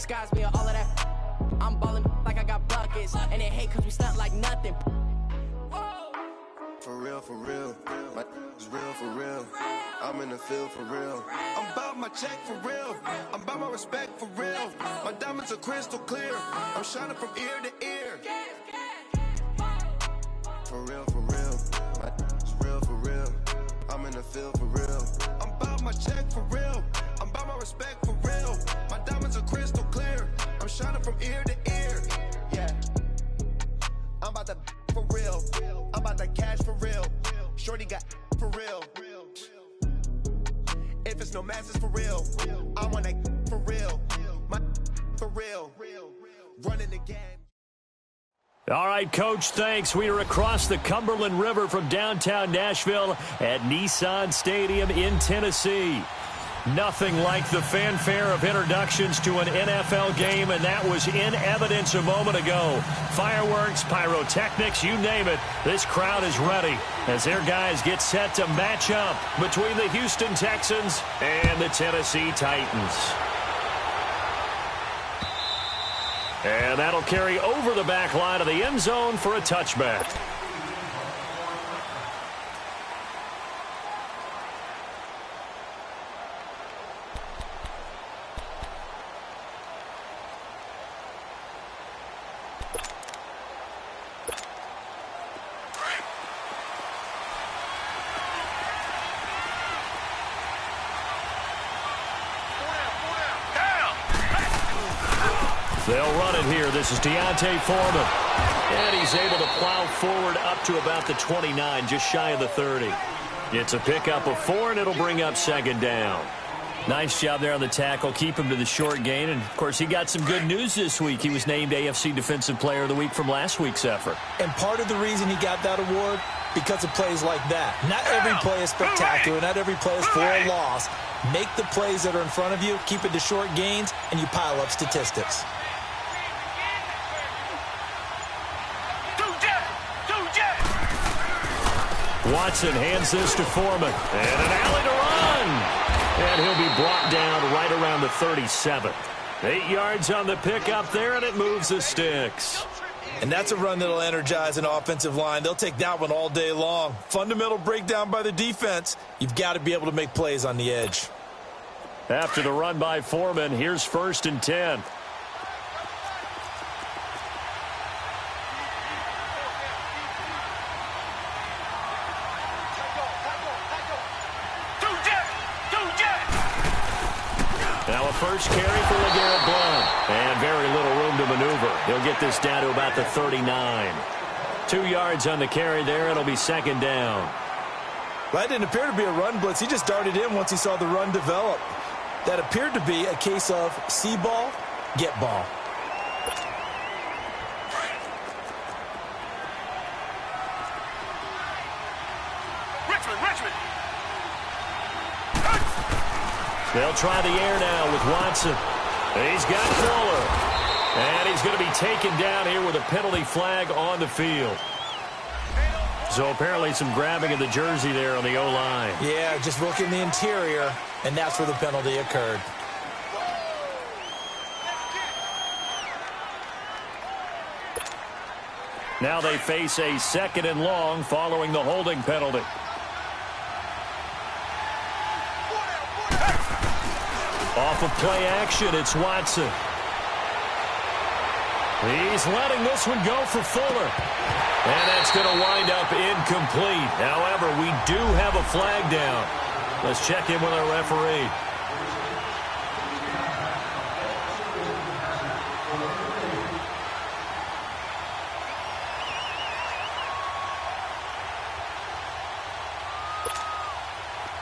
Skies me all of that. I'm ballin' like I got buckets, and they hate cause we stunt like nothing. For real, my is real for real. I'm in the field for real. I'm about my check for real. I'm about my respect for real. My diamonds are crystal clear. I'm shining from ear to ear. For real, my is real for real. I'm in the field for real. I'm about my check for real. I'm about my respect for real. My diamonds are crystal clear. I'm shining from ear to ear. Yeah, I'm about to for real. I'm about to cash for real. Shorty got for real. If it's no masses for real, I want that for real. My for real. Running the game. All right, Coach, thanks. We are across the Cumberland River from downtown Nashville at Nissan Stadium in Tennessee. Nothing like the fanfare of introductions to an NFL game, and that was in evidence a moment ago. Fireworks, pyrotechnics, you name it. This crowd is ready as their guys get set to match up between the Houston Texans and the Tennessee Titans. And that'll carry over the back line of the end zone for a touchback. They'll run it here. This is Deontay Foreman. And he's able to plow forward up to about the 29, just shy of the 30. It's a pickup of 4, and it'll bring up second down. Nice job there on the tackle. Keep him to the short gain. And, of course, he got some good news this week. He was named AFC Defensive Player of the Week from last week's effort. And part of the reason he got that award, because of plays like that. Not every play is spectacular. Not every play is for a loss. Make the plays that are in front of you, keep it to short gains, and you pile up statistics. Watson hands this to Foreman. And an alley to run. And he'll be brought down right around the 37. 8 yards on the pickup there, and it moves the sticks. And that's a run that'll energize an offensive line. They'll take that one all day long. Fundamental breakdown by the defense. You've got to be able to make plays on the edge. After the run by Foreman, here's 1st and 10. Now a first carry for LeGarrette Blount. And very little room to maneuver. He'll get this down to about the 39. 2 yards on the carry there. It'll be second down. That didn't appear to be a run blitz. He just darted in once he saw the run develop. That appeared to be a case of see ball, get ball. Richmond. They'll try the air now with Watson. He's got Fuller. And he's going to be taken down here with a penalty flag on the field. So apparently some grabbing of the jersey there on the O-line. Yeah, just looking the interior, and that's where the penalty occurred. Now they face a 2nd and long following the holding penalty. Off of play action, it's Watson. He's letting this one go for Fuller. And that's going to wind up incomplete. However, we do have a flag down. Let's check in with our referee.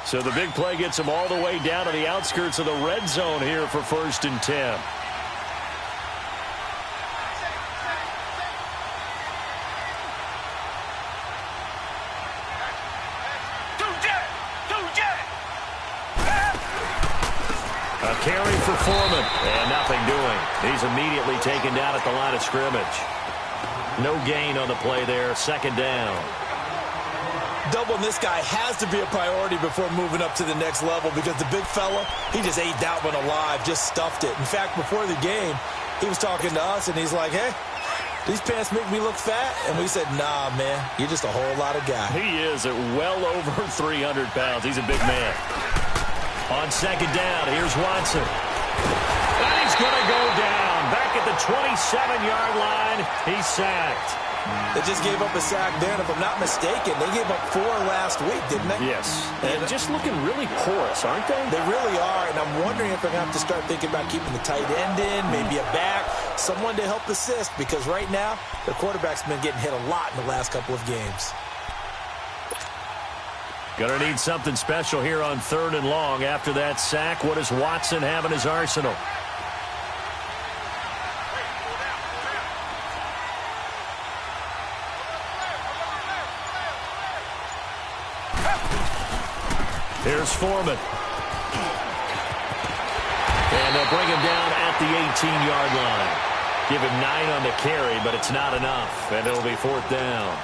So the big play gets him all the way down to the outskirts of the red zone here for 1st and 10. A carry for Foreman, and nothing doing. He's immediately taken down at the line of scrimmage. No gain on the play there, 2nd down. Doubling this guy has to be a priority before moving up to the next level because the big fella, he just ate that one alive, just stuffed it. In fact, before the game, he was talking to us, and he's like, hey, these pants make me look fat? And we said, nah, man, you're just a whole lot of guy. He is at well over 300 pounds. He's a big man. On second down, here's Watson. And he's going to go down. Back at the 27-yard line, he's sacked. They just gave up a sack there, and if I'm not mistaken, they gave up 4 last week, didn't they? Yes. And just looking really porous, aren't they? They really are, and I'm wondering if they're going to have to start thinking about keeping the tight end in, maybe a back, someone to help assist, because right now, their quarterback's been getting hit a lot in the last couple of games. Gonna need something special here on 3rd and long. After that sack, what does Watson have in his arsenal? Here's Foreman. And they'll bring him down at the 18-yard line. Give him 9 on the carry, but it's not enough, and it'll be 4th down.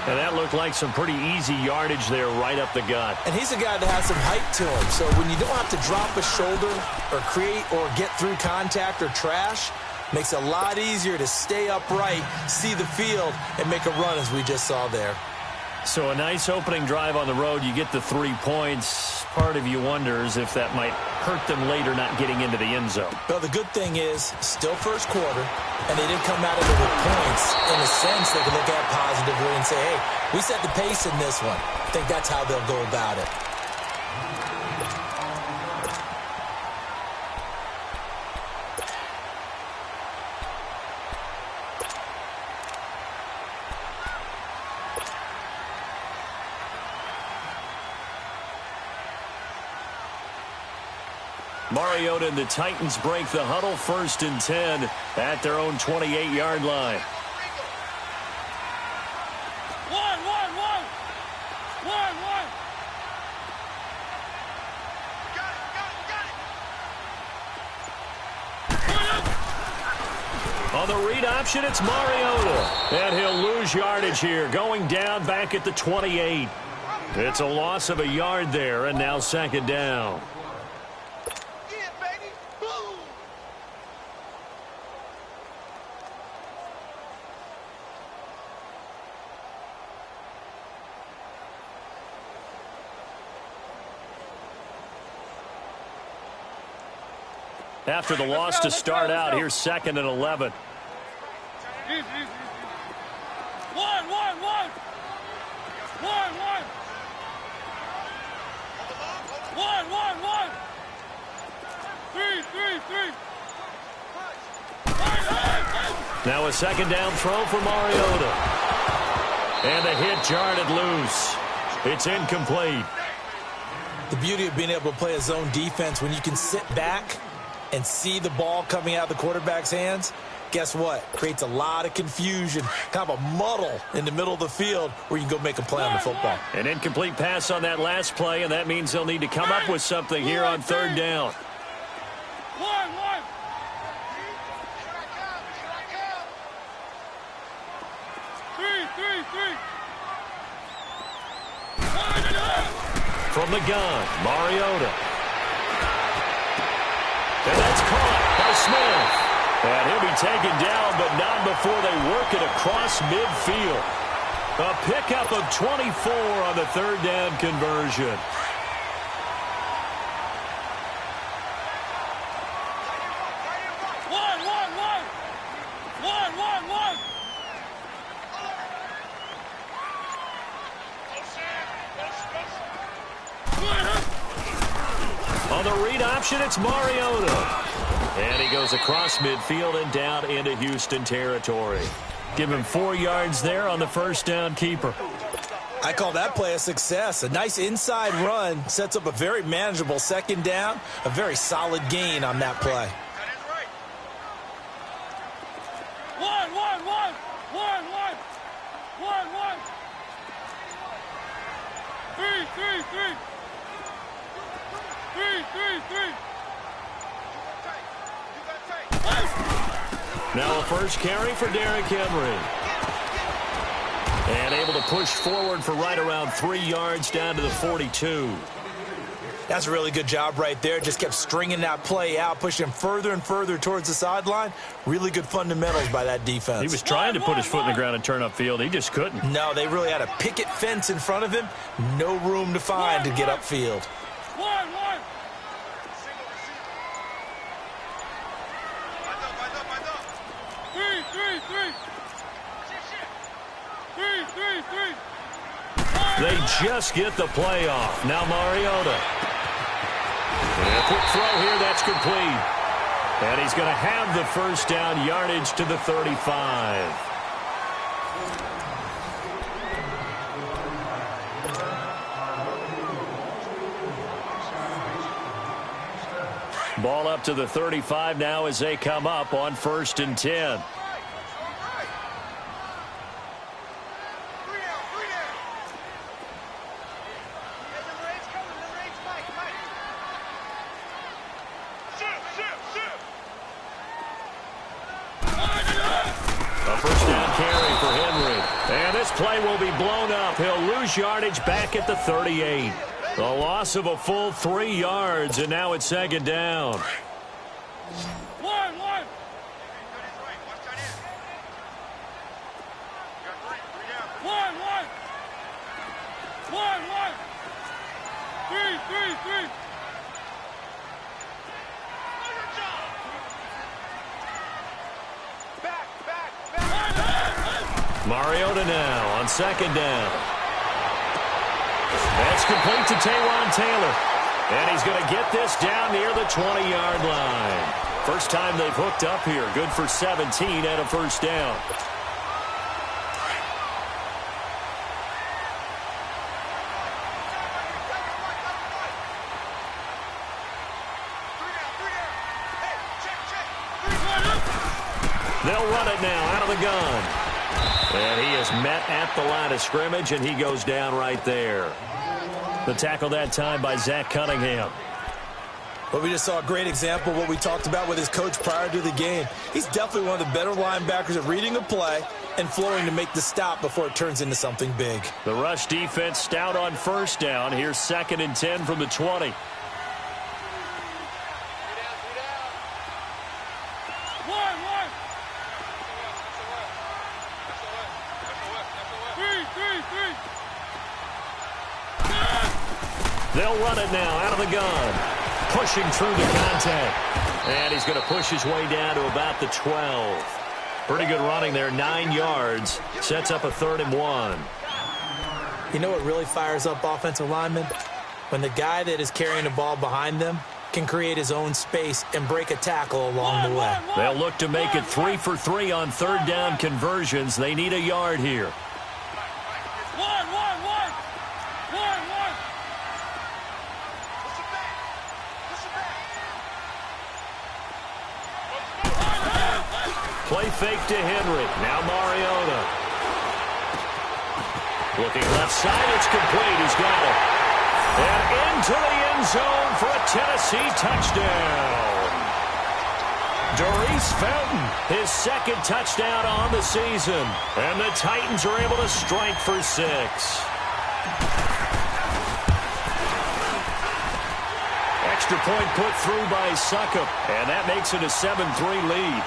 And that looked like some pretty easy yardage there right up the gut. And he's a guy that has some height to him, so when you don't have to drop a shoulder or create or get through contact or trash, makes it a lot easier to stay upright, see the field, and make a run as we just saw there. So a nice opening drive on the road. You get the 3 points. Part of you wonders if that might hurt them later not getting into the end zone. Well, the good thing is, still first quarter, and they didn't come out of it with points. In a sense, they can look at it positively and say, hey, we set the pace in this one. I think that's how they'll go about it. Mariota and the Titans break the huddle, 1st and 10 at their own 28-yard line. One. On the read option, it's Mariota. And he'll lose yardage here, going down back at the 28. It's a loss of a yard there, and now 2nd down. After the loss to start out, here's 2nd and 11. One. 3. Now a 2nd down throw for Mariota. And the hit jarred it loose. It's incomplete. The beauty of being able to play a zone defense when you can sit back and see the ball coming out of the quarterback's hands, guess what? Creates a lot of confusion, kind of a muddle in the middle of the field where you can go make a play on the football. An incomplete pass on that last play, and that means they'll need to come up with something here on 3rd down. One. 3. From the gun, Mariota. And that's caught by Smith. And he'll be taken down, but not before they work it across midfield. A pickup of 24 on the 3rd down conversion. One. On the read option, it's Mariota. And he goes across midfield and down into Houston territory. Give him 4 yards there on the 1st down keeper. I call that play a success. A nice inside run sets up a very manageable 2nd down. A very solid gain on that play. One. 3. Now a first carry for Derrick Henry. And able to push forward for right around 3 yards down to the 42. That's a really good job right there. Just kept stringing that play out, pushing him further and further towards the sideline. Really good fundamentals by that defense. He was trying to put his foot in the ground and turn upfield. He just couldn't. No, they really had a picket fence in front of him. No room to find to get upfield. They just get the play off. Now Mariota. And a quick throw here, that's complete. And he's going to have the first down, yardage to the 35. Ball up to the 35 now as they come up on 1st and 10. Play will be blown up. He'll lose yardage back at the 38. The loss of a full 3 yards, and now it's 2nd down. Mariota now on 2nd down. That's complete to Taywan Taylor. And he's going to get this down near the 20-yard line. First time they've hooked up here. Good for 17 and a first down. They'll run it now out of the gun. And he is met at the line of scrimmage, and he goes down right there. The tackle that time by Zach Cunningham. Well, we just saw a great example of what we talked about with his coach prior to the game. He's definitely one of the better linebackers at reading a play and flowing to make the stop before it turns into something big. The rush defense stout on 1st down. Here's 2nd and 10 from the 20. They'll run it now out of the gun. Pushing through the contact. And he's going to push his way down to about the 12. Pretty good running there, 9 yards. Sets up a 3rd and 1. You know what really fires up offensive linemen? When the guy that is carrying the ball behind them can create his own space and break a tackle along the way. They'll look to make it 3 for 3 on 3rd down conversions. They need a yard here. Play fake to Henry. Now Mariota. Looking left side. It's complete. He's got it. And into the end zone for a Tennessee touchdown. Doris Felton, his 2nd touchdown on the season. And the Titans are able to strike for 6. Extra point put through by Succop. And that makes it a 7-3 lead.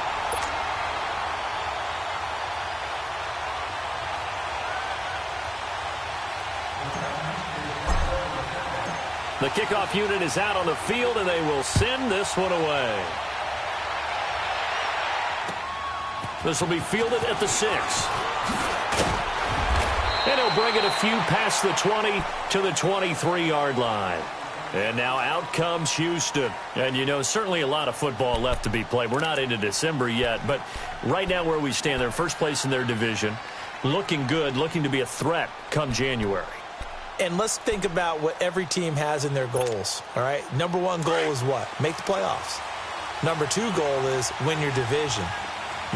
The kickoff unit is out on the field, and they will send this one away. This will be fielded at the 6. And he'll bring it a few past the 20 to the 23-yard line. And now out comes Houston. And, you know, certainly a lot of football left to be played. We're not into December yet, but right now where we stand, they're first place in their division. Looking good, looking to be a threat come January. And let's think about what every team has in their goals, all right? Number 1 goal is what? Make the playoffs. Number 2 goal is win your division.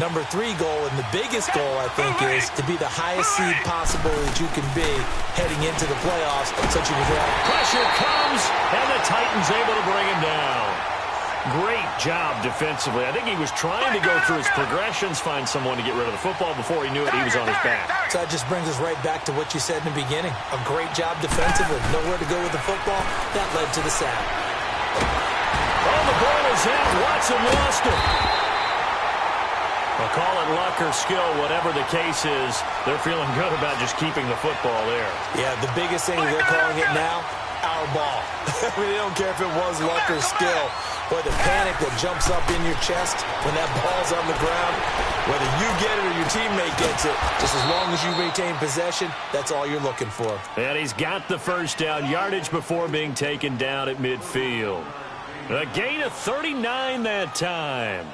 Number 3 goal, and the biggest goal, I think, is to be the highest seed possible that you can be heading into the playoffs so that you can grab. Pressure comes, and the Titans able to bring him down. Great job defensively. I think he was trying to go through his progressions, find someone to get rid of the football. Before he knew it, he was on his back. So that just brings us right back to what you said in the beginning. A great job defensively. Nowhere to go with the football. That led to the sack. Oh, the ball is out. Watson lost it. Well, call it luck or skill, whatever the case is. They're feeling good about just keeping the football there. Yeah, the biggest thing they're calling it now, our ball. I mean, they don't care if it was luck or skill. Boy, the panic that jumps up in your chest when that ball's on the ground, whether you get it or your teammate gets it, just as long as you retain possession, that's all you're looking for. And he's got the first down, yardage before being taken down at midfield. A gain of 39 that time.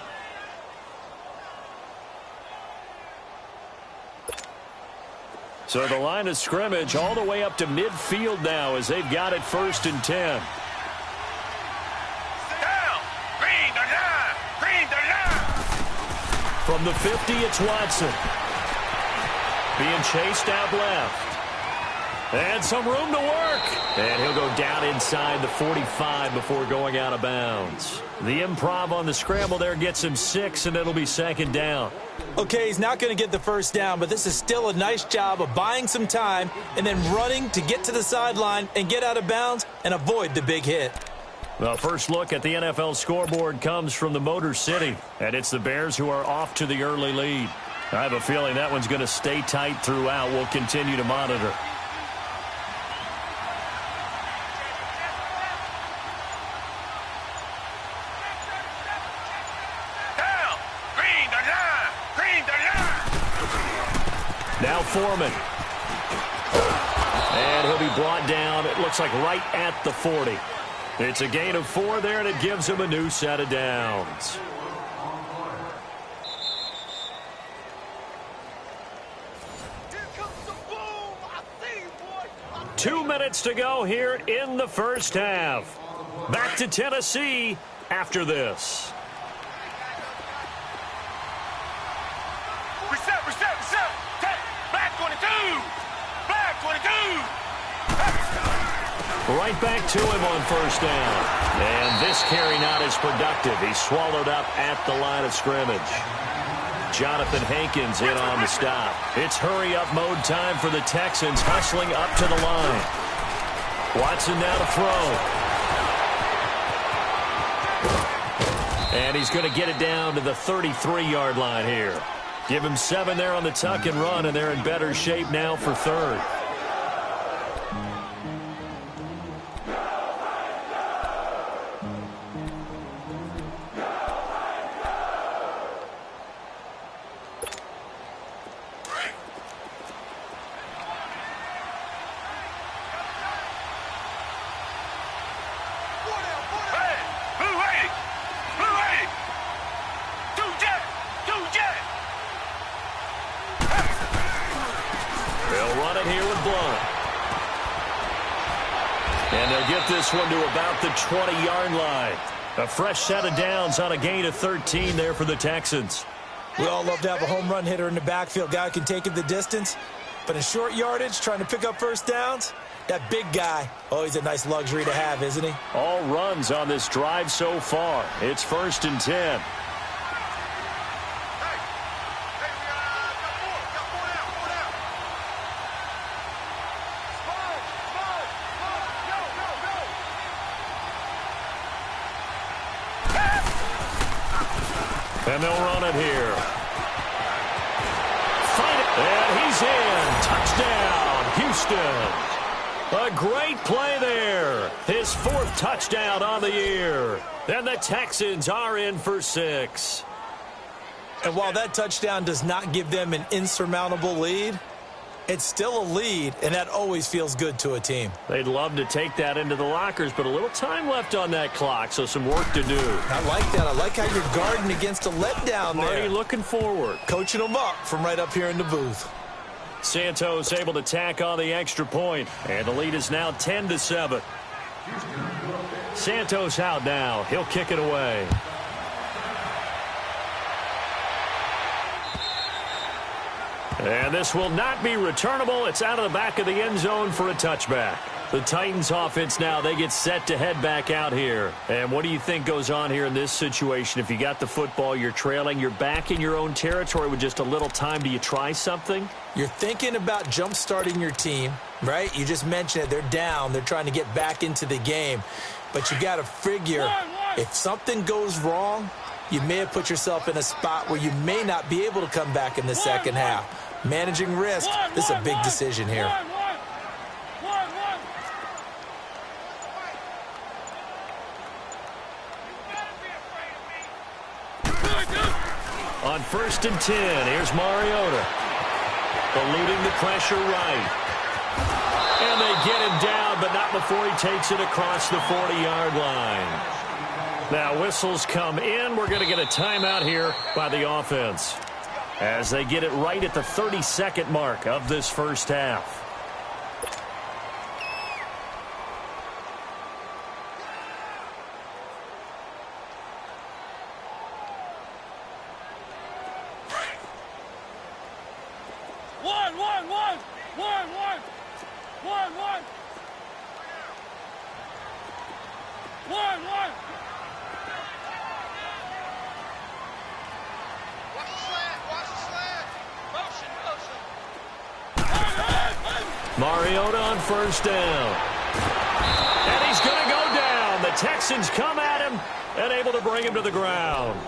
So the line of scrimmage all the way up to midfield now as they've got it 1st and 10. From the 50, it's Watson. Being chased out left. And some room to work. And he'll go down inside the 45 before going out of bounds. The improv on the scramble there gets him 6, and it'll be 2nd down. Okay, he's not going to get the first down, but this is still a nice job of buying some time and then running to get to the sideline and get out of bounds and avoid the big hit. The first look at the NFL scoreboard comes from the Motor City, and it's the Bears who are off to the early lead. I have a feeling that one's going to stay tight throughout. We'll continue to monitor. Now Foreman. And he'll be brought down, it looks like right at the 40. It's a gain of 4 there, and it gives him a new set of downs. Here comes the boom. I see you, boy. 2 minutes to go here in the first half. Back to Tennessee after this. Reset. Black 22. Black 22. Right back to him on 1st down. And this carry not as productive. He's swallowed up at the line of scrimmage. Jonathan Hankins in on the stop. It's hurry-up mode time for the Texans, hustling up to the line. Watson now to throw. And he's going to get it down to the 33-yard line here. Give him 7 there on the tuck and run, and they're in better shape now for 3rd. This one to about the 20-yard line. A fresh set of downs on a gain of 13 there for the Texans. We all love to have a home run hitter in the backfield. Guy who can take it the distance. But in short yardage, trying to pick up first downs, that big guy, always a nice luxury to have, isn't he? All runs on this drive so far. It's 1st and 10. And they'll run it here. Fight it. And he's in. Touchdown, Houston. A great play there. His 4th touchdown on the year. And the Texans are in for 6. And while that touchdown does not give them an insurmountable lead, it's still a lead, and that always feels good to a team. They'd love to take that into the lockers, but a little time left on that clock, so some work to do. I like that. I like how you're guarding against a letdown there. Marty looking forward. Coaching them up from right up here in the booth. Santos able to tack on the extra point, and the lead is now 10-7. Santos out now. He'll kick it away. And this will not be returnable. It's out of the back of the end zone for a touchback. The Titans offense now, they get set to head back out here. And what do you think goes on here in this situation? If you got the football, you're trailing, you're back in your own territory with just a little time. Do you try something? You're thinking about jump-starting your team, right? You just mentioned it. They're down. They're trying to get back into the game. But you got to figure if something goes wrong, you may have put yourself in a spot where you may not be able to come back in the second half. Managing risk, this is a big decision here. On 1st and 10, here's Mariota. Eluding the pressure right. And they get him down, but not before he takes it across the 40-yard line. Now whistles come in. We're going to get a timeout here by the offense as they get it right at the 30-second mark of this first half. Mariota on 1st down. And he's going to go down. The Texans come at him and able to bring him to the ground.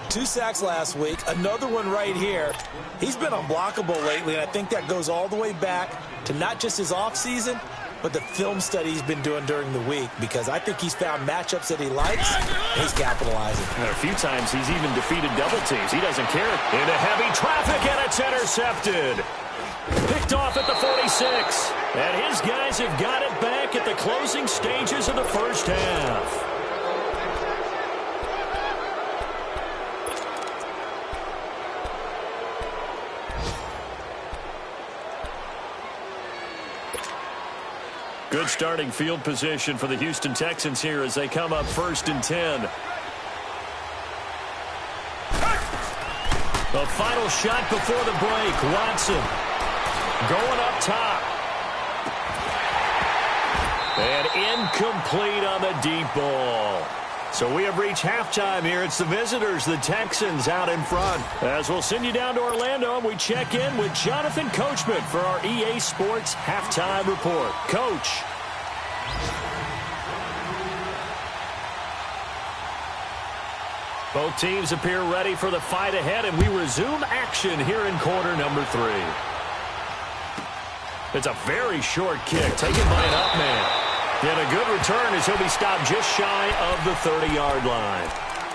2 sacks last week, another one right here. He's been unblockable lately, and I think that goes all the way back to not just his offseason, but the film study he's been doing during the week, because I think he's found matchups that he likes, and he's capitalizing. And a few times he's even defeated double teams. He doesn't care. Into heavy traffic, and it's intercepted. Picked off at the 46. And his guys have got it back at the closing stages of the first half. Good starting field position for the Houston Texans here as they come up 1st and 10. The final shot before the break. Watson going up top. And incomplete on the deep ball. So we have reached halftime here. It's the visitors, the Texans, out in front. As we'll send you down to Orlando, and we check in with Jonathan Coachman for our EA Sports Halftime Report. Coach. Both teams appear ready for the fight ahead, and we resume action here in quarter number 3. It's a very short kick taken by an up man. And a good return as he'll be stopped just shy of the 30-yard line.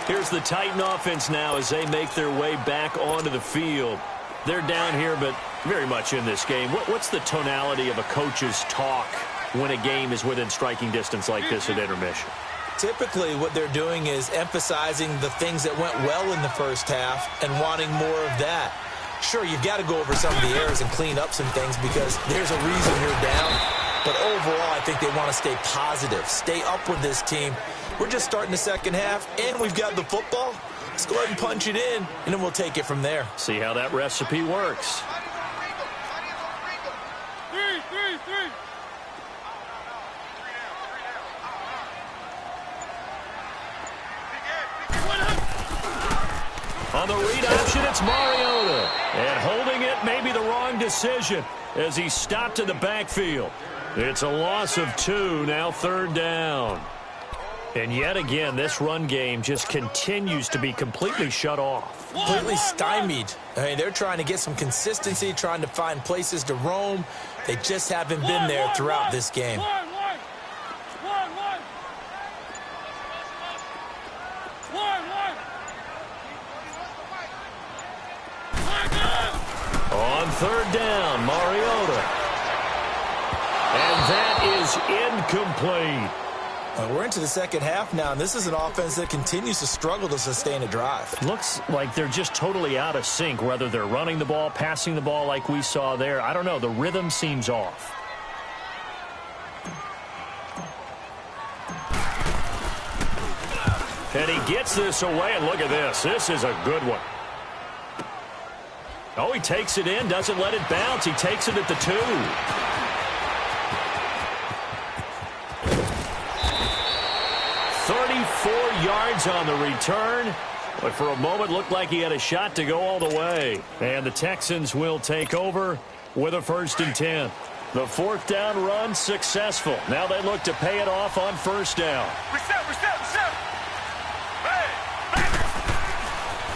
Here's the Titan offense now as they make their way back onto the field. They're down here, but very much in this game. What's the tonality of a coach's talk when a game is within striking distance like this at intermission? Typically, what they're doing is emphasizing the things that went well in the first half and wanting more of that. Sure, you've got to go over some of the errors and clean up some things because there's a reason you're down. But overall, I think they want to stay positive, stay up with this team. We're just starting the second half, and we've got the football. Let's go ahead and punch it in, and then we'll take it from there. See how that recipe works. On the read option, it's Mariota. And holding it may be the wrong decision as he's stopped in the backfield. It's a loss of 2, now 3rd down. And yet again, this run game just continues to be completely shut off. Completely stymied. I mean, they're trying to get some consistency, trying to find places to roam. They just haven't been there throughout this game. On 3rd down, Mariota. And that is incomplete. We're into the second half now, and this is an offense that continues to struggle to sustain a drive. Looks like they're just totally out of sync, whether they're running the ball, passing the ball like we saw there. I don't know. The rhythm seems off. And he gets this away, and look at this. This is a good one. Oh, he takes it in, doesn't let it bounce. He takes it at the 2. 4 yards on the return. But for a moment, looked like he had a shot to go all the way. And the Texans will take over with a 1st and 10. The 4th down run successful. Now they look to pay it off on 1st down. Reset. Hey.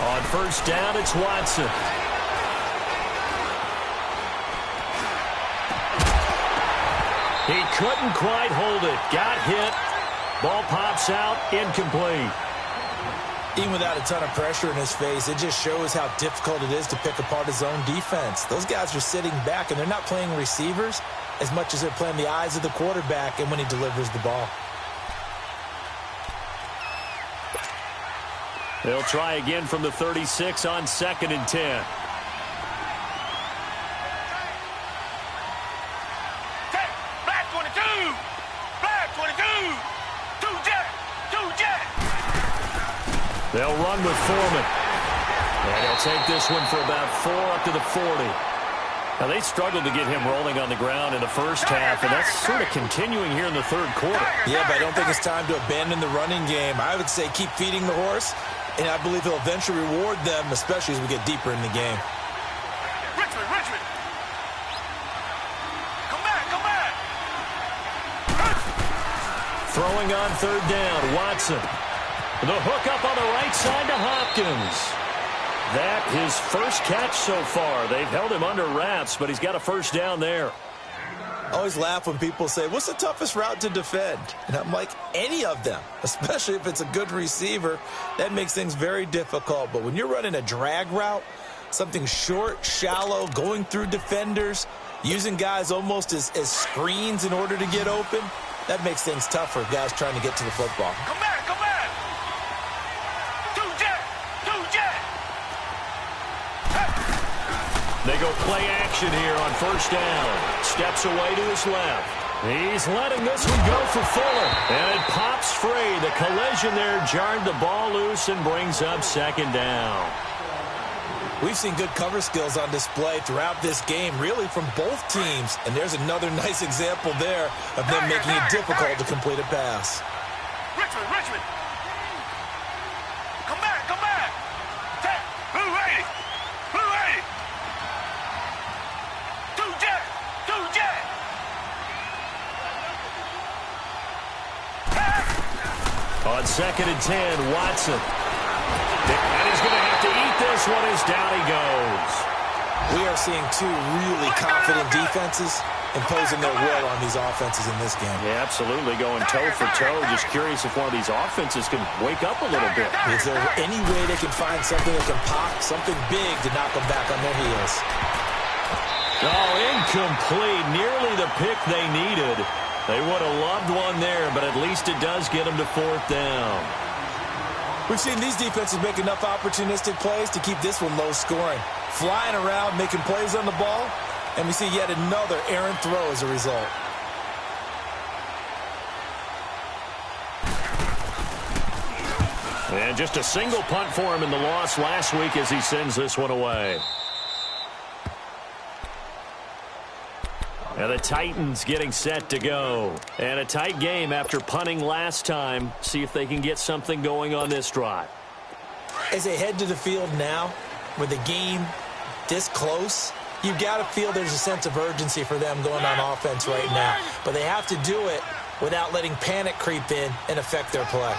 On 1st down, it's Watson. He couldn't quite hold it. Got hit. Ball pops out. Incomplete. Even without a ton of pressure in his face, it just shows how difficult it is to pick apart his own defense. Those guys are sitting back, and they're not playing receivers as much as they're playing the eyes of the quarterback and when he delivers the ball. They'll try again from the 36 on 2nd and 10. Black 22. Black 22. 2 jet. They'll run with Foreman. And he'll take this one for about 4 up to the 40. Now, they struggled to get him rolling on the ground in the first half, and that's sort of continuing here in the 3rd quarter. Yeah, but I don't think it's time to abandon the running game. I would say keep feeding the horse, and I believe he'll eventually reward them, especially as we get deeper in the game. Richmond. Come back. Throwing on 3rd down, Watson. The hook up on the right side to Hopkins. That his first catch so far. They've held him under wraps, but he's got a 1st down there. I always laugh when people say, what's the toughest route to defend? And I'm like, any of them, especially if it's a good receiver. That makes things very difficult. But when you're running a drag route, something short, shallow, going through defenders, using guys almost as screens in order to get open, that makes things tough for guys trying to get to the football. Come back. 2 jet. They go play action here on 1st down. Steps away to his left. He's letting this one go for Fuller. And it pops free. The collision there jarred the ball loose and brings up 2nd down. We've seen good cover skills on display throughout this game, really from both teams. And there's another nice example there of them making it difficult to complete a pass. Richmond. Come back. Blue 80. 2 jet. On 2nd and 10, Watson. And he's going to have to eat this one as down he goes. We are seeing 2 really confident defenses imposing their will on these offenses in this game. Yeah, absolutely, going toe for toe. Just curious if one of these offenses can wake up a little bit. Is there any way they can find something that can pop, something big to knock them back on their heels? Oh, incomplete. Nearly the pick they needed. They would have loved one there, but at least it does get them to 4th down. We've seen these defenses make enough opportunistic plays to keep this one low scoring. Flying around, making plays on the ball, and we see yet another errant throw as a result. And just a single punt for him in the loss last week as he sends this one away. And the Titans getting set to go. And a tight game after punting last time. See if they can get something going on this drive. As they head to the field now, with the game this close, you've got to feel there's a sense of urgency for them going on offense right now. But they have to do it without letting panic creep in and affect their play.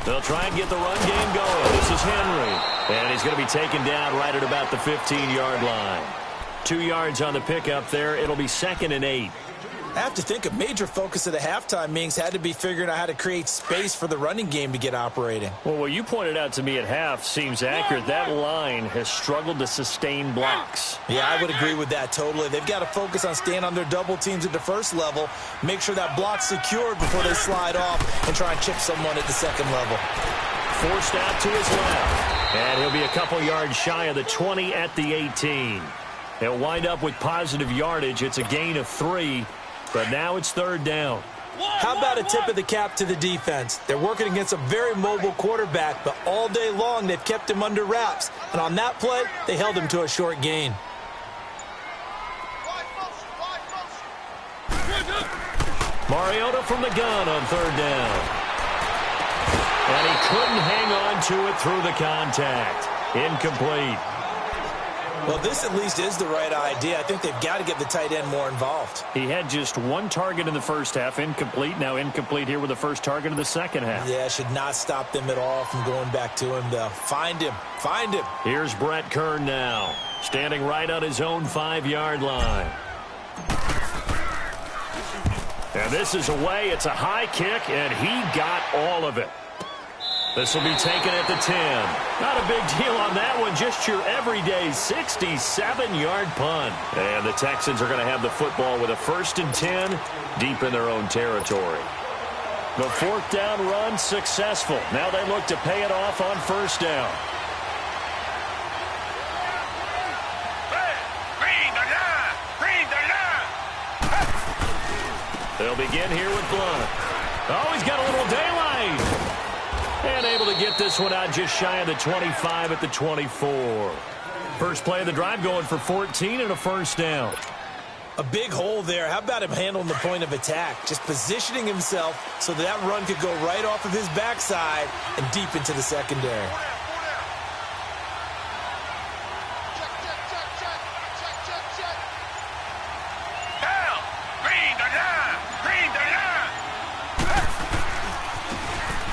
They'll try and get the run game going. This is Henry. And he's going to be taken down right at about the 15-yard line. 2 yards on the pickup there. It'll be 2nd and 8. I have to think a major focus of the halftime meetings had to be figuring out how to create space for the running game to get operating. Well, what you pointed out to me at half seems accurate. That line has struggled to sustain blocks. Yeah, I would agree with that totally. They've got to focus on staying on their double teams at the first level, make sure that block's secured before they slide off and try and chip someone at the second level. Forced out to his left. And he'll be a couple yards shy of the 20 at the 18. They'll wind up with positive yardage. It's a gain of 3. But now it's 3rd down. How about a tip of the cap to the defense? They're working against a very mobile quarterback, but all day long they've kept him under wraps. And on that play, they held him to a short gain. Mariota from the gun on third down. And he couldn't hang on to it through the contact. Incomplete. Well, this at least is the right idea. I think they've got to get the tight end more involved. He had just one target in the first half, incomplete. Now incomplete here with the first target of the second half. Yeah, should not stop them at all from going back to him, though. Find him. Find him. Here's Brett Kern now, standing right on his own 5-yard line. And this is away. It's a high kick, and he got all of it. This will be taken at the 10. Not a big deal on that one. Just your everyday 67-yard punt. And the Texans are going to have the football with a 1st and 10 deep in their own territory. The 4th down run successful. Now they look to pay it off on 1st down. They'll begin here with Blunt. Oh, he's got a little daylight. And able to get this one out just shy of the 25 at the 24. First play of the drive going for 14 and a 1st down. A big hole there. How about him handling the point of attack? Just positioning himself so that run could go right off of his backside and deep into the secondary.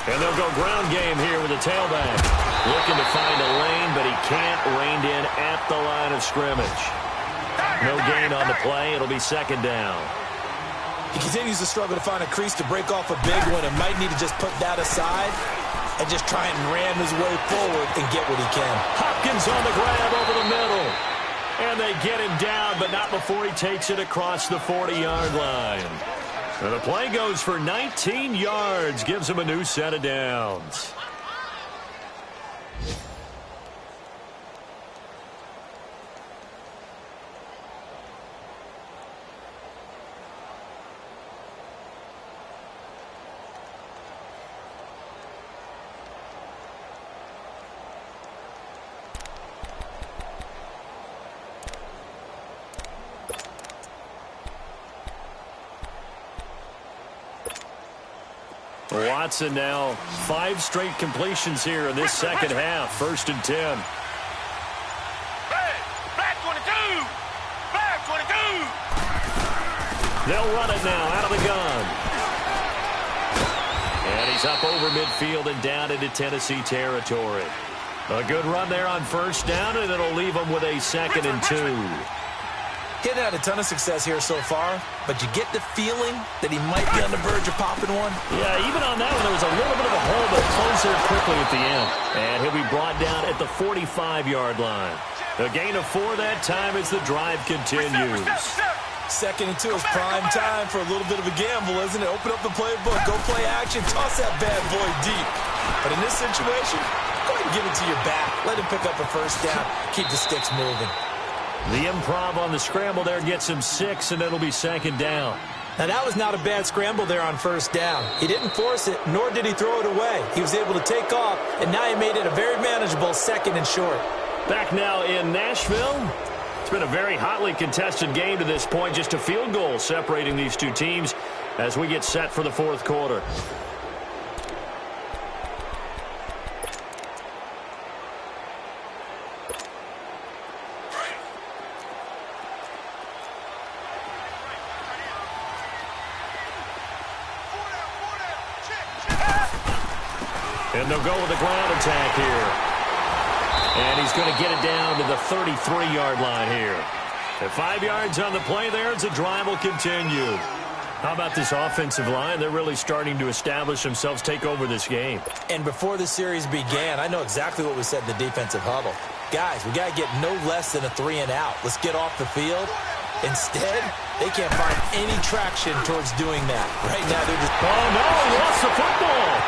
And they'll go ground game here with a tailback. Looking to find a lane, but he can't rein in at the line of scrimmage. No gain on the play. It'll be 2nd down. He continues to struggle to find a crease to break off a big one and might need to just put that aside and just try and ram his way forward and get what he can. Hopkins on the grab over the middle. And they get him down, but not before he takes it across the 40-yard line. And the play goes for 19 yards, gives him a new set of downs. Watson now 5 straight completions here in this second half. 1st and 10. Black 22! Black 22! They'll run it now out of the gun. And he's up over midfield and down into Tennessee territory. A good run there on 1st down, and it'll leave him with a 2nd and 2. Getting had a ton of success here so far, but you get the feeling that he might be on the verge of popping one. Yeah, even on that one, there was a little bit of a hole, but closed there quickly at the end. And he'll be brought down at the 45-yard line. A gain of 4 that time as the drive continues. 2nd and 2 is prime time for a little bit of a gamble, isn't it? Open up the playbook, go play action, toss that bad boy deep. But in this situation, go ahead and give it to your back. Let him pick up a 1st down, keep the sticks moving. The improv on the scramble there gets him 6, and it'll be 2nd down. Now, that was not a bad scramble there on 1st down. He didn't force it, nor did he throw it away. He was able to take off, and now he made it a very manageable 2nd and short. Back now in Nashville. It's been a very hotly contested game to this point. Just a field goal separating these two teams as we get set for the 4th quarter. And they'll go with a ground attack here. And he's going to get it down to the 33-yard line here. At 5 yards on the play there, as the drive will continue. How about this offensive line? They're really starting to establish themselves, take over this game. And before the series began, I know exactly what we said in the defensive huddle. Guys, we got to get no less than a 3 and out. Let's get off the field. Instead, they can't find any traction towards doing that. Right now, they're just... Oh, no, he lost the football.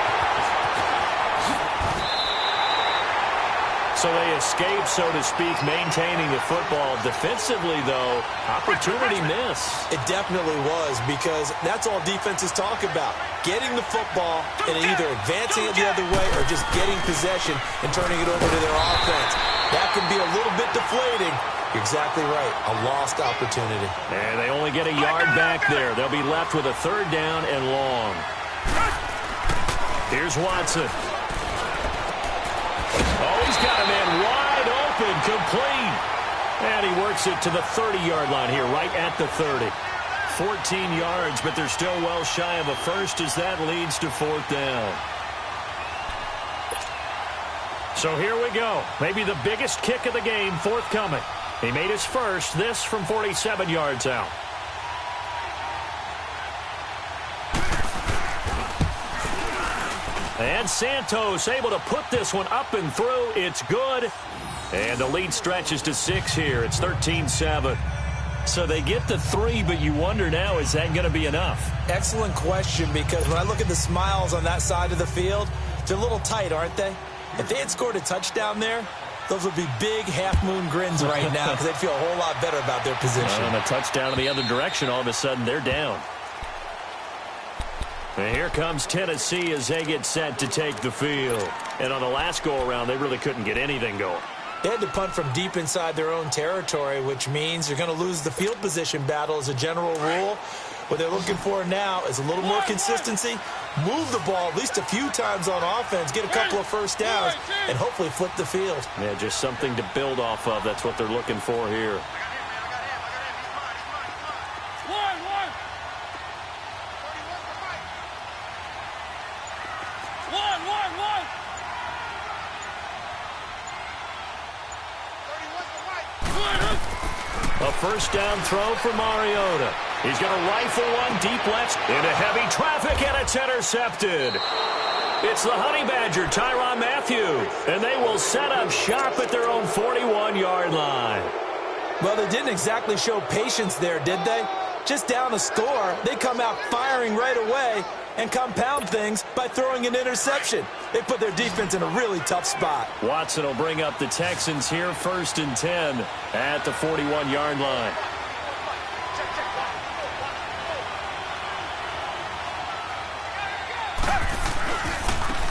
So they escape, so to speak, maintaining the football. Defensively, though, opportunity miss. It definitely was, because that's all defenses talk about. Getting the football and either advancing it the other way or just getting possession and turning it over to their offense. That can be a little bit deflating You're exactly right. A lost opportunity. And they only get a yard back there. They'll be left with a third down and long. Here's Watson. Oh, he's got a man wide open, complete. And he works it to the 30-yard line here, right at the 30. 14 yards, but they're still well shy of a first as that leads to fourth down. So here we go. Maybe the biggest kick of the game forthcoming. He made his first, this from 47 yards out. And Santos able to put this one up and through. It's good. And the lead stretches to 6 here. It's 13-7. So they get the 3, but you wonder now, is that going to be enough? Excellent question, because when I look at the smiles on that side of the field, they're a little tight, aren't they? If they had scored a touchdown there, those would be big half-moon grins right now because they'd feel a whole lot better about their position. And a touchdown in the other direction, all of a sudden they're down. And here comes Tennessee as they get set to take the field. And on the last go-around, they really couldn't get anything going. They had to punt from deep inside their own territory, which means you're going to lose the field position battle as a general rule. What they're looking for now is a little more consistency, move the ball at least a few times on offense, get a couple of first downs, and hopefully flip the field. Yeah, just something to build off of. That's what they're looking for here. A first down throw for Mariota. He's going to rifle one deep left into heavy traffic, and it's intercepted. It's the Honey Badger, Tyrann Mathieu, and they will set up shop at their own 41-yard line. Well, they didn't exactly show patience there, did they? Just down a score, they come out firing right away and compound things by throwing an interception. They put their defense in a really tough spot. Watson will bring up the Texans here, 1st and 10 at the 41-yard line.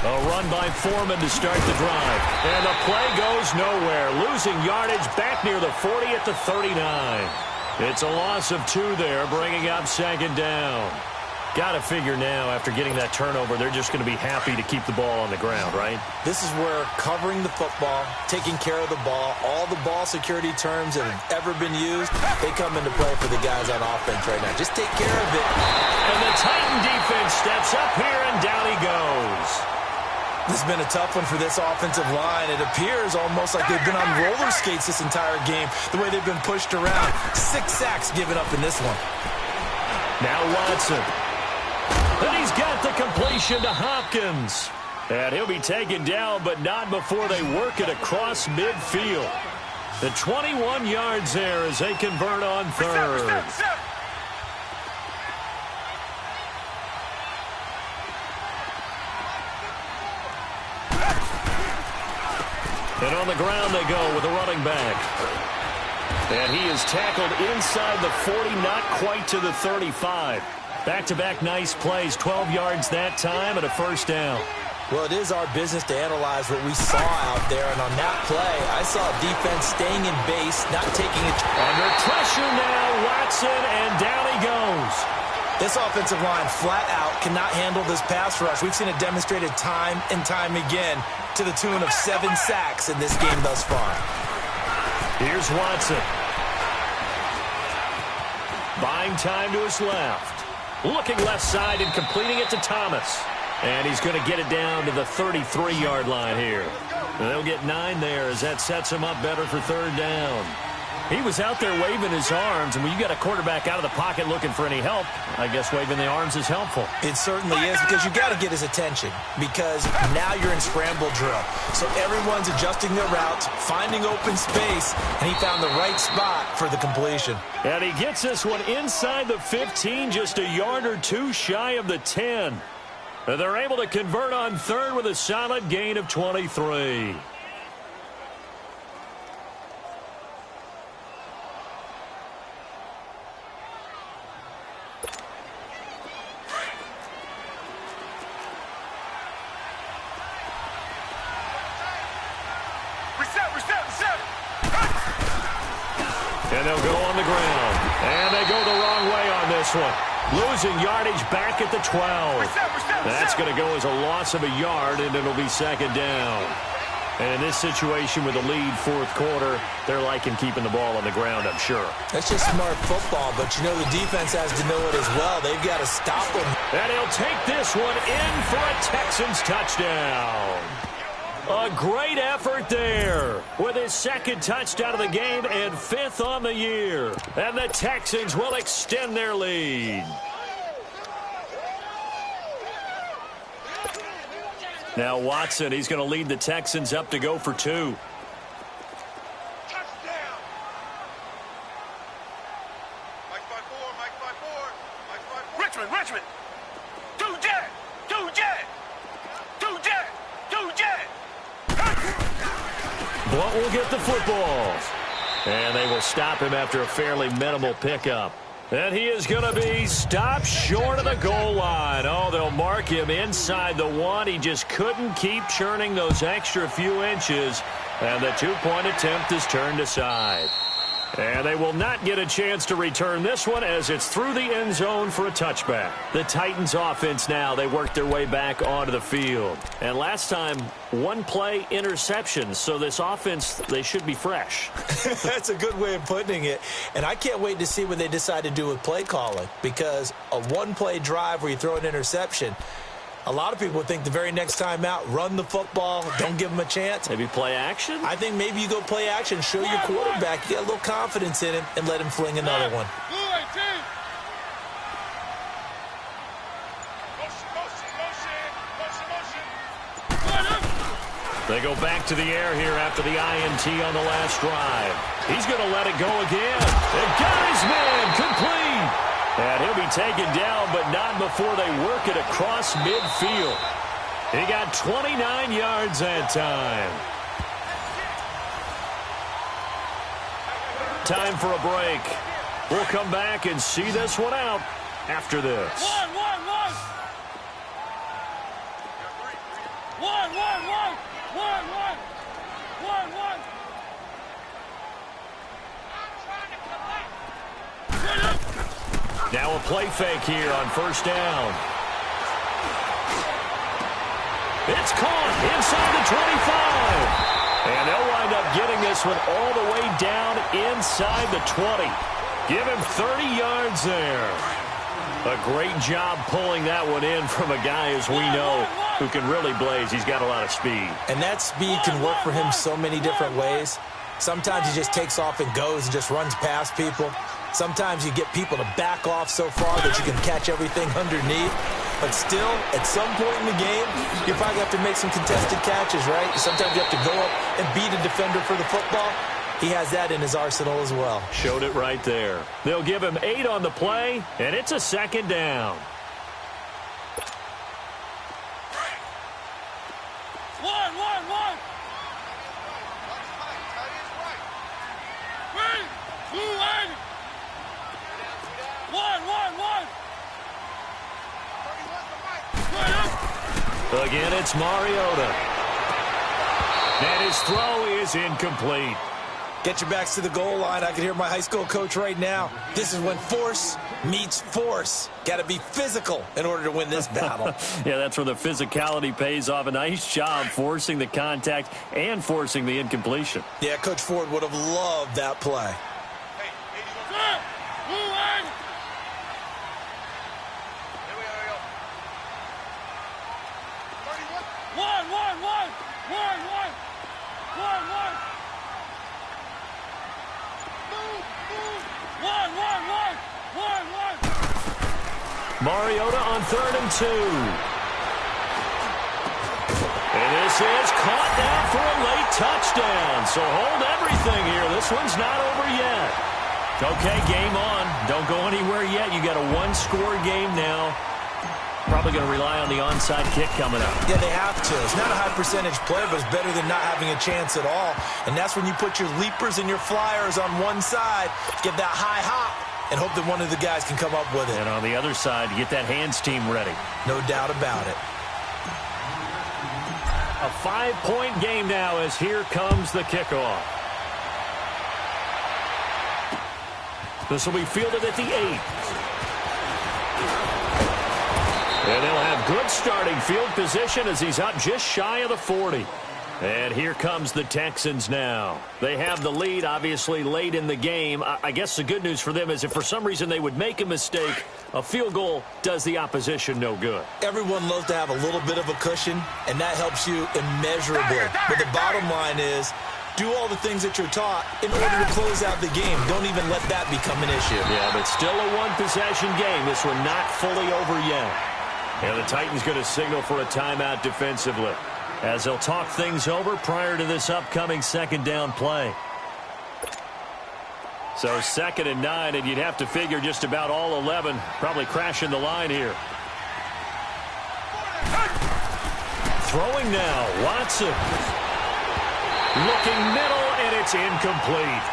A run by Foreman to start the drive. And the play goes nowhere. Losing yardage back near the 40 at the 39. It's a loss of 2 there, bringing up 2nd down. Got to figure now, after getting that turnover, they're just going to be happy to keep the ball on the ground, right? This is where covering the football, taking care of the ball, all the ball security terms that have ever been used, they come into play for the guys on offense right now. Just take care of it. And the Titan defense steps up here, and down he goes. This has been a tough one for this offensive line. It appears almost like they've been on roller skates this entire game, the way they've been pushed around. 6 sacks given up in this one. Now Watson. And he's got the completion to Hopkins. And he'll be taken down, but not before they work it across midfield. The 21 yards there as they convert on 3rd. And on the ground they go with a running back. And he is tackled inside the 40, not quite to the 35. Back-to-back nice plays, 12 yards that time and a 1st down. Well, it is our business to analyze what we saw out there, and on that play, I saw defense staying in base, not taking it. Under pressure now, Watson, and down he goes. This offensive line flat out cannot handle this pass rush. We've seen it demonstrated time and time again to the tune of 7 sacks in this game thus far. Here's Watson. Buying time to his left. Looking left side and completing it to Thomas. And he's going to get it down to the 33-yard line here. And they'll get 9 there as that sets him up better for 3rd down. He was out there waving his arms, and when you got a quarterback out of the pocket looking for any help, I guess waving the arms is helpful. It certainly is, because you got to get his attention, because now you're in scramble drill. So everyone's adjusting their routes, finding open space, and he found the right spot for the completion. And he gets this one inside the 15, just a yard or 2 shy of the 10. And they're able to convert on 3rd with a solid gain of 23. And they'll go on the ground. And they go the wrong way on this one. Losing yardage back at the 12. That's going to go as a loss of a yard, and it'll be second down. And in this situation with a lead fourth quarter, they're liking keeping the ball on the ground, I'm sure. That's just smart football, but you know the defense has to know it as well. They've got to stop them. And he'll take this one in for a Texans touchdown. A great effort there with his second touchdown of the game and fifth on the year. And the Texans will extend their lead. Now Watson, he's going to lead the Texans up to go for two. Touchdown. Mike 5-4. Richmond. Two jet. Blunt will get the football. And they will stop him after a fairly minimal pickup. And he is going to be stopped short of the goal line. Oh, they'll mark him inside the one. He just couldn't keep churning those extra few inches. And the two-point attempt is turned aside. And they will not get a chance to return this one as it's through the end zone for a touchback. The Titans offense now, they work their way back onto the field. And last time, one play interception. So this offense, they should be fresh. That's a good way of putting it. And I can't wait to see what they decide to do with play calling. Because a one-play drive where you throw an interception, a lot of people think the very next time out, run the football, don't give them a chance. Maybe play action? I think maybe you go play action, show your quarterback, you get a little confidence in him, and let him fling another one. They go back to the air here after the INT on the last drive. He's going to let it go again. They got his man complete. And he'll be taken down, but not before they work it across midfield. He got 29 yards that time. Time for a break. We'll come back and see this one out after this. One. Now a play fake here on first down. It's caught inside the 25. And they'll wind up getting this one all the way down inside the 20. Give him 30 yards there. A great job pulling that one in from a guy, as we know, who can really blaze. He's got a lot of speed. And that speed can work for him so many different ways. Sometimes he just takes off and goes and just runs past people. Sometimes you get people to back off so far that you can catch everything underneath. But still, at some point in the game, you probably have to make some contested catches, right? Sometimes you have to go up and beat a defender for the football. He has that in his arsenal as well. Showed it right there. They'll give him 8 on the play, and it's a second down. One. Again, it's Mariota. And his throw is incomplete. Get your backs to the goal line. I can hear my high school coach right now. This is when force meets force. Got to be physical in order to win this battle. Yeah, that's where the physicality pays off. A nice job forcing the contact and forcing the incompletion. Yeah, Coach Ford would have loved that play. Mariota on 3rd and 2. And this is caught now for a late touchdown. So hold everything here. This one's not over yet. Okay, game on. Don't go anywhere yet. You got a one-score game now. Probably going to rely on the onside kick coming up. Yeah, they have to. It's not a high-percentage play, but it's better than not having a chance at all. And that's when you put your leapers and your flyers on one side, get that high hop, and hope that one of the guys can come up with it. And on the other side, get that hands team ready. No doubt about it. A 5-point game now as here comes the kickoff. This will be fielded at the 8. And they'll have good starting field position as he's up just shy of the 40. And here comes the Texans now. They have the lead, obviously, late in the game. I guess the good news for them is if for some reason they would make a mistake, a field goal does the opposition no good. Everyone loves to have a little bit of a cushion, and that helps you immeasurably. But the bottom line is, do all the things that you're taught in order to close out the game. Don't even let that become an issue. Yeah, but still a one-possession game. This one not fully over yet. And the Titans going to signal for a timeout defensively, as they'll talk things over prior to this upcoming second down play. So 2nd and 9, and you'd have to figure just about all 11 probably crashing the line here. Throwing now, Watson. Looking middle, and it's incomplete.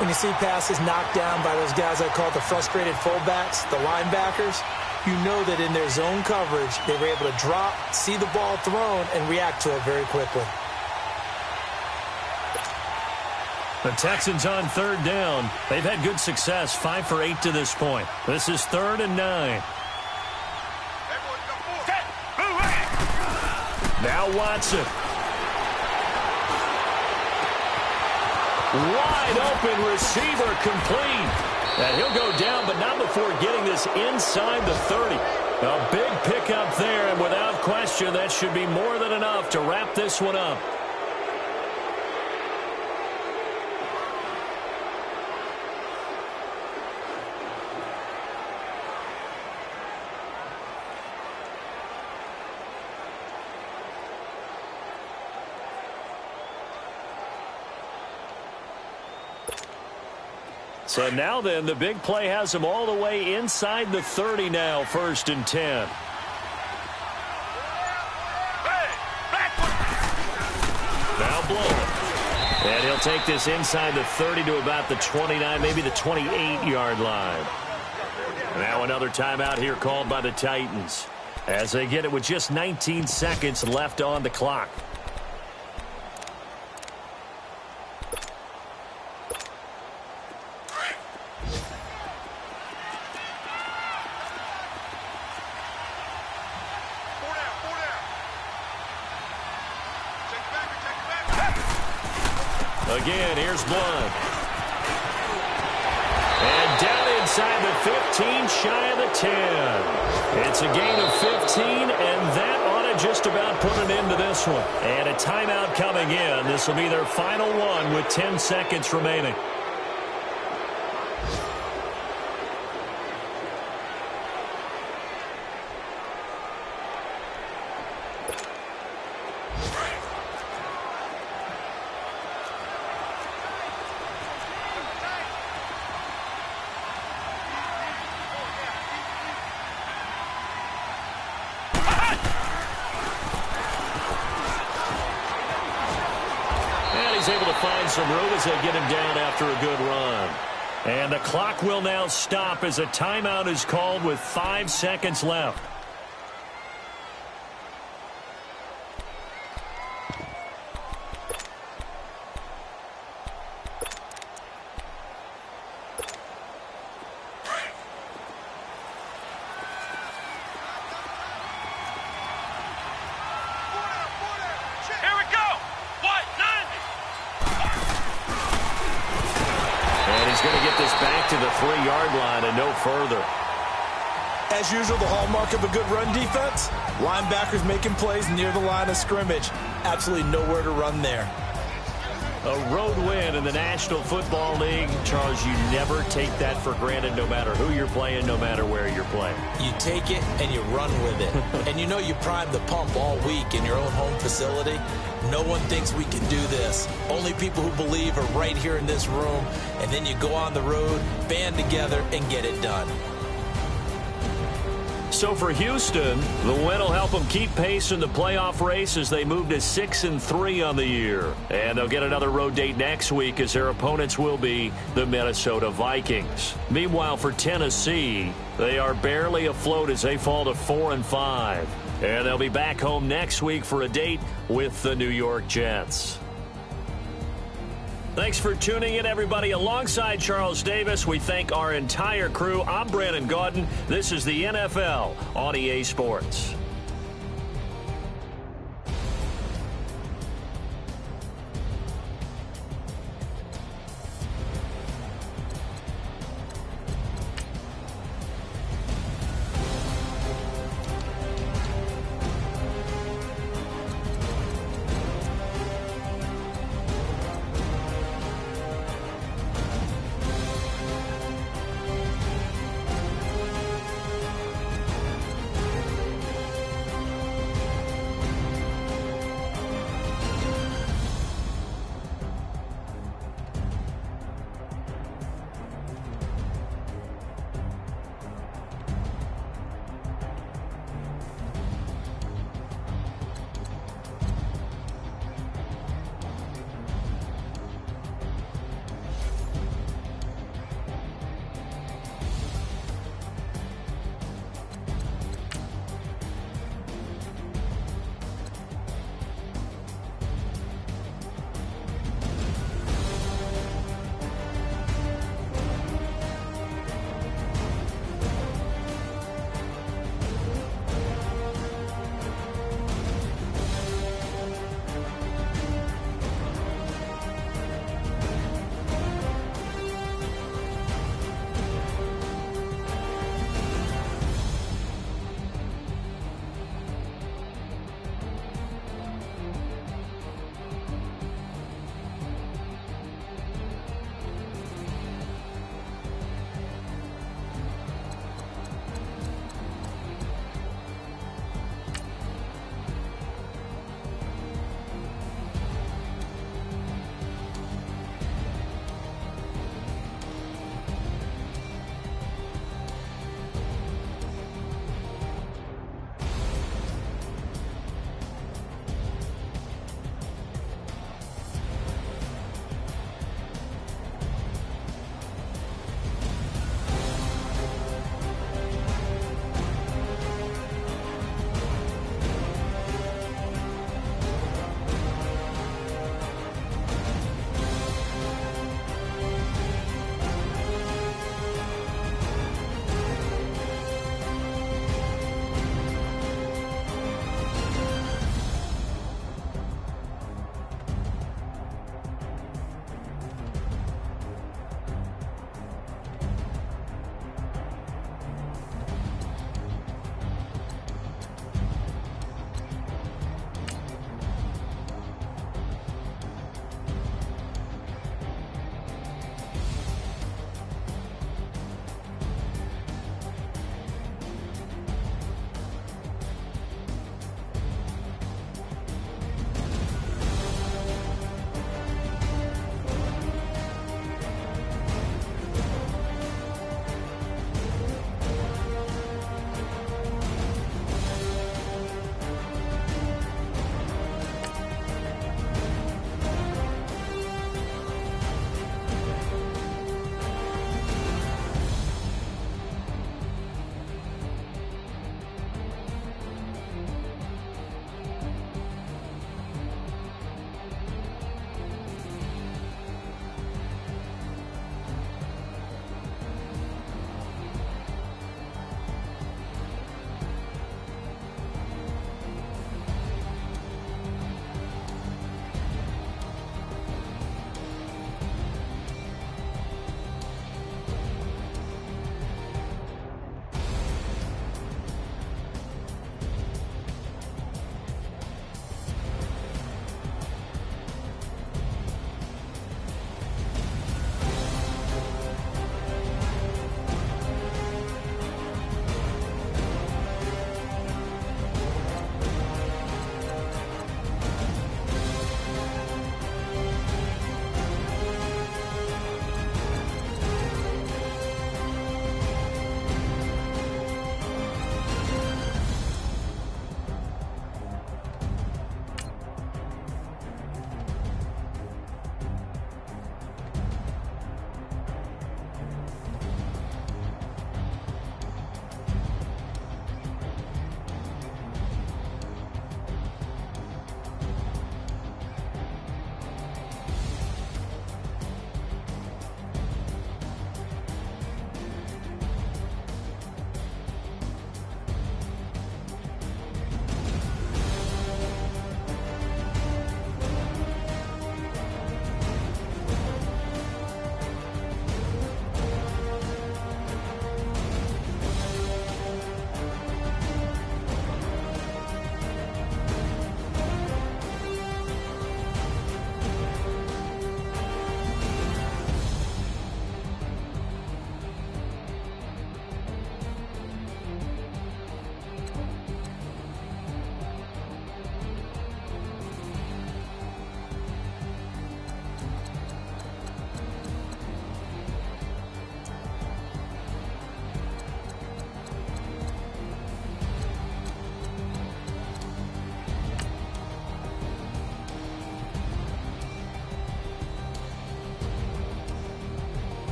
When you see passes knocked down by those guys I call the frustrated fullbacks, the linebackers, you know that in their zone coverage, they were able to drop, see the ball thrown, and react to it very quickly. The Texans on 3rd down. They've had good success, 5 for 8 to this point. This is 3rd and 9. Now Watson. Wide open receiver complete. And he'll go down, but not before getting this inside the 30. A big pickup there, and without question, that should be more than enough to wrap this one up. So now then, the big play has them all the way inside the 30 now, 1st and 10. Now blown. And he'll take this inside the 30 to about the 29, maybe the 28-yard line. Now another timeout here called by the Titans, as they get it with just 19 seconds left on the clock. Again, here's Blunt. And down inside the 15, shy of the 10. It's a gain of 15, and that ought to just about put an end to this one. And a timeout coming in. This will be their final one with 10 seconds remaining. Able to find some room as they get him down after a good run. And the clock will now stop as a timeout is called with 5 seconds left. To the 3-yard line and no further. As usual, the hallmark of a good run defense, linebackers making plays near the line of scrimmage. Absolutely nowhere to run there. A road win in the National Football League. Charles, you never take that for granted no matter who you're playing, no matter where you're playing. You take it and you run with it. And you know you primed the pump all week in your own home facility. No one thinks we can do this. Only people who believe are right here in this room. And then you go on the road, band together, and get it done. So for Houston, the win will help them keep pace in the playoff race as they move to 6-3 on the year. And they'll get another road date next week as their opponents will be the Minnesota Vikings. Meanwhile, for Tennessee, they are barely afloat as they fall to 4-5. And they'll be back home next week for a date with the New York Jets. Thanks for tuning in, everybody. Alongside Charles Davis, we thank our entire crew. I'm Brandon Gaudin. This is the NFL on EA Sports.